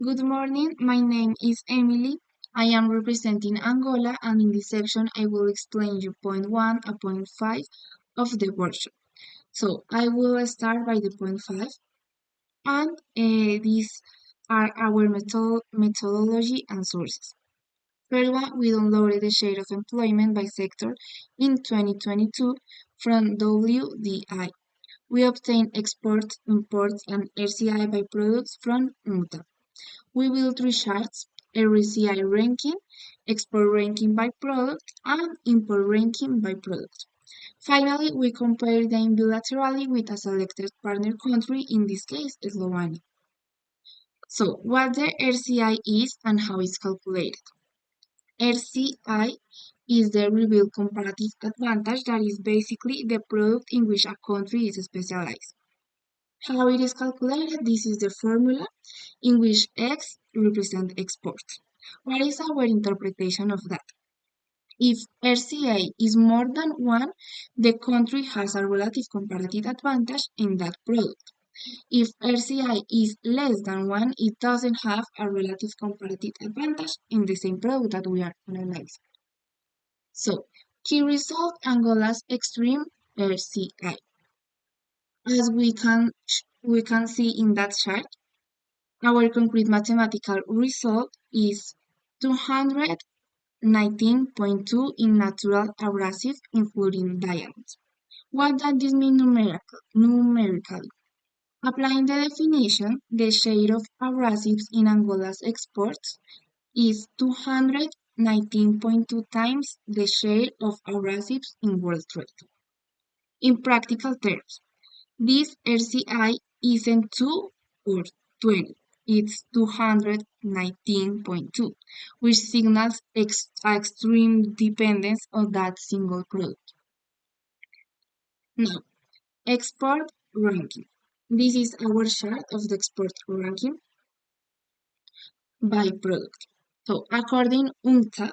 Good morning, my name is Emily. I am representing Angola, and in this section I will explain you point 1 and point 5 of the workshop. So I will start by the point 5, and these are our methodology and sources. First one, we downloaded the share of employment by sector in 2022 from WDI. We obtained export, imports, and RCI by products from UNTA. We built three charts: RCI ranking, export ranking by product, and import ranking by product. Finally, we compared them bilaterally with a selected partner country, in this case, Slovenia. So, what the RCI is and how it's calculated. RCI is the revealed comparative advantage, that is basically the product in which a country is specialized. How it is calculated? This is the formula in which X represents export. What is our interpretation of that? If RCA is more than 1, the country has a relative comparative advantage in that product. If RCI is less than 1, it doesn't have a relative comparative advantage in the same product that we are analyzing. So, key result: Angola's extreme RCI. As we can see in that chart, our concrete mathematical result is 219.2 in natural abrasive, including diamonds. What does this mean numerically? Applying the definition, the share of abrasives in Angola's exports is 219.2 times the share of abrasives in world trade. In practical terms, this RCI isn't 2 or 20, it's 219.2, which signals extreme dependence on that single product. Now, export ranking. This is our chart of the export ranking by product. So, according to UNCTAD,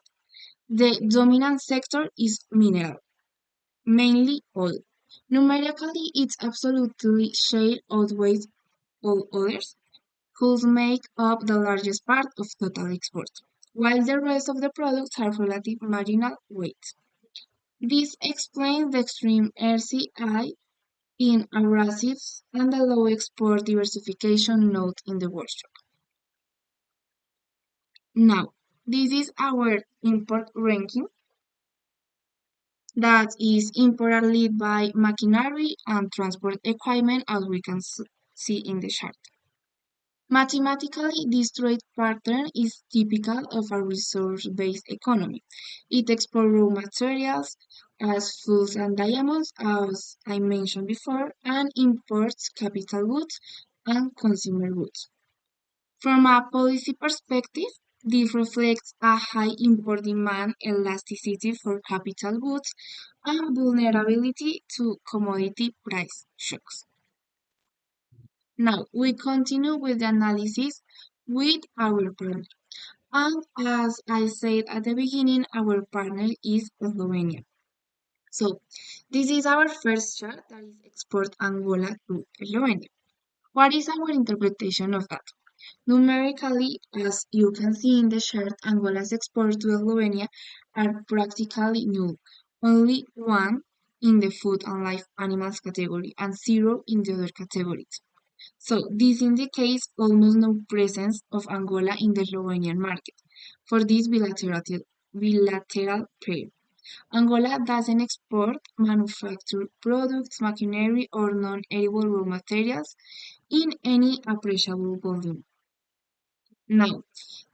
the dominant sector is mineral, mainly oil. Numerically, its absolutely share outweighs all others, could make up the largest part of total exports, while the rest of the products have relative marginal weight. This explains the extreme RCI in abrasives and the low export diversification note in the workshop. Now, this is our import ranking, that is import led by machinery and transport equipment, as we can see in the chart. Mathematically, this trade pattern is typical of a resource-based economy. It exports raw materials as foods and diamonds, as I mentioned before, and imports capital goods and consumer goods. From a policy perspective, this reflects a high import demand elasticity for capital goods and vulnerability to commodity price shocks. Now, we continue with the analysis with our partner. And as I said at the beginning, our partner is Slovenia. So, this is our first chart, that is export Angola to Slovenia. What is our interpretation of that? Numerically, as you can see in the chart, Angola's exports to Slovenia are practically null. Only 1 in the food and live animals category and 0 in the other categories. So this indicates almost no presence of Angola in the Slovenian market for this bilateral pair. Angola doesn't export manufactured products, machinery, or non-edible raw materials in any appreciable volume. Now,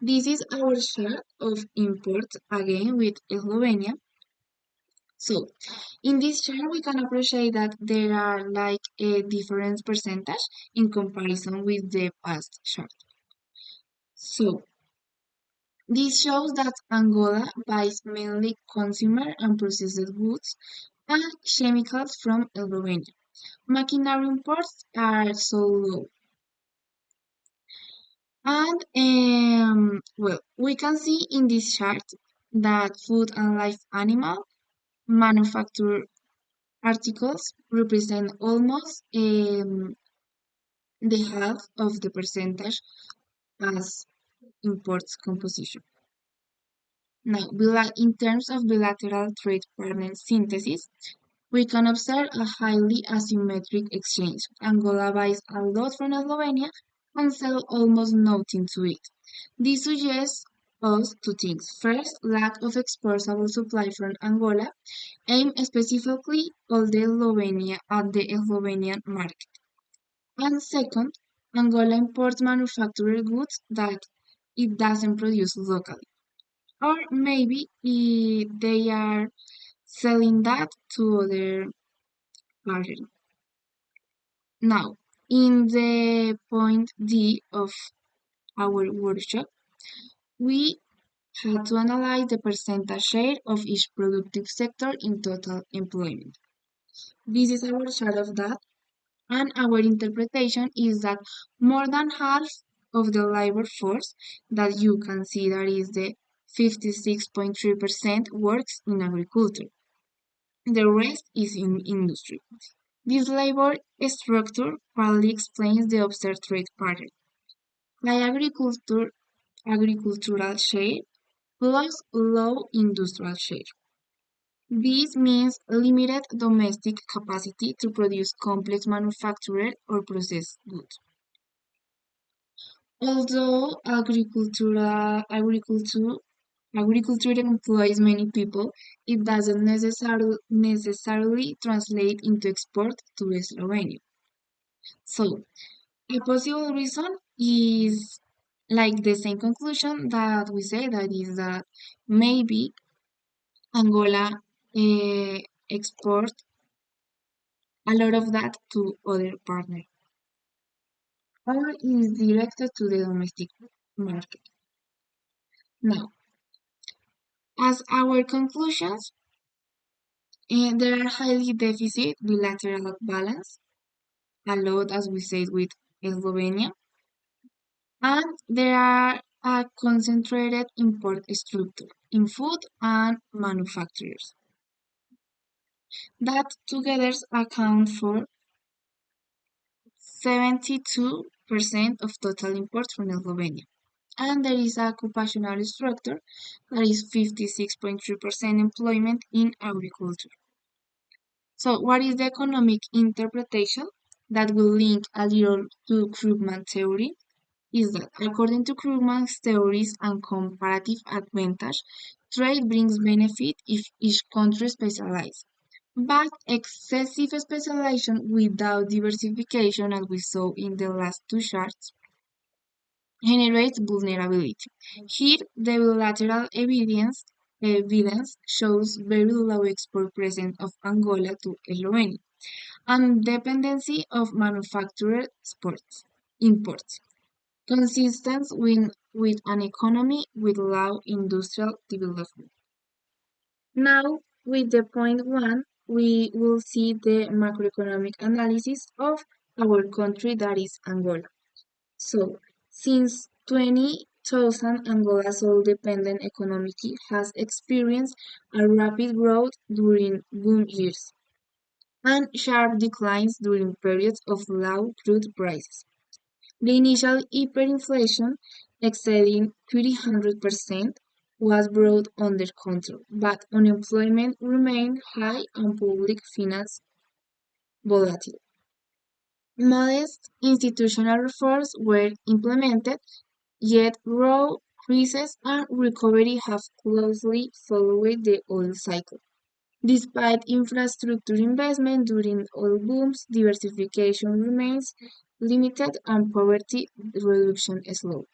this is our share of imports again with Slovenia. So, in this chart, we can appreciate that there are like a different percentage in comparison with the past chart. So, this shows that Angola buys mainly consumer and processed goods and chemicals from Slovenia. Machinery imports are so low. And, well, we can see in this chart that food and live animal manufactured articles represent almost the half of the percentage as imports composition. Now, in terms of bilateral trade partner synthesis, we can observe a highly asymmetric exchange. Angola buys a lot from Slovenia and sells almost nothing to it. This suggests us two things. First, lack of exportable supply from Angola, aimed specifically at the Slovenian market. And second, Angola imports manufactured goods that it doesn't produce locally. Or maybe they are selling that to other parties. Now, in the point D of our workshop, we had to analyze the percentage share of each productive sector in total employment. This is our chart of that, and our interpretation is that more than half of the labor force that you can see that is the 56.3% works in agriculture. The rest is in industry. This labor structure partly explains the observed trade pattern. High agricultural share plus low industrial share. This means limited domestic capacity to produce complex manufactured or processed goods. Although agriculture employs many people, it doesn't necessarily translate into export to Slovenia. So, a possible reason is like the same conclusion that we say, that is that maybe Angola export a lot of that to other partners or is directed to the domestic market. Now, as our conclusions, there are highly deficit bilateral balance, a lot as we said with Slovenia, and there are a concentrated import structure in food and manufacturers that together account for 72% of total imports from Slovenia. And there is a occupational structure that is 56.3% employment in agriculture. So, what is the economic interpretation that will link a little to Krugman theory? Is that according to Krugman's theories and comparative advantage, trade brings benefit if each country specializes. But excessive specialization without diversification, as we saw in the last two charts, generates vulnerability. Here, the bilateral evidence shows very low export presence of Angola to Slovenia and dependency of manufactured imports, consistent with an economy with low industrial development. Now, with the point one, we will see the macroeconomic analysis of our country, that is Angola. So, since 20,000, Angola's oil-dependent economy has experienced a rapid growth during boom years and sharp declines during periods of low crude prices. The initial hyperinflation, exceeding 300%, was brought under control, but unemployment remained high and public finance volatile. Modest institutional reforms were implemented, yet raw crisis and recovery have closely followed the oil cycle. Despite infrastructure investment during oil booms, diversification remains limited and poverty reduction slow.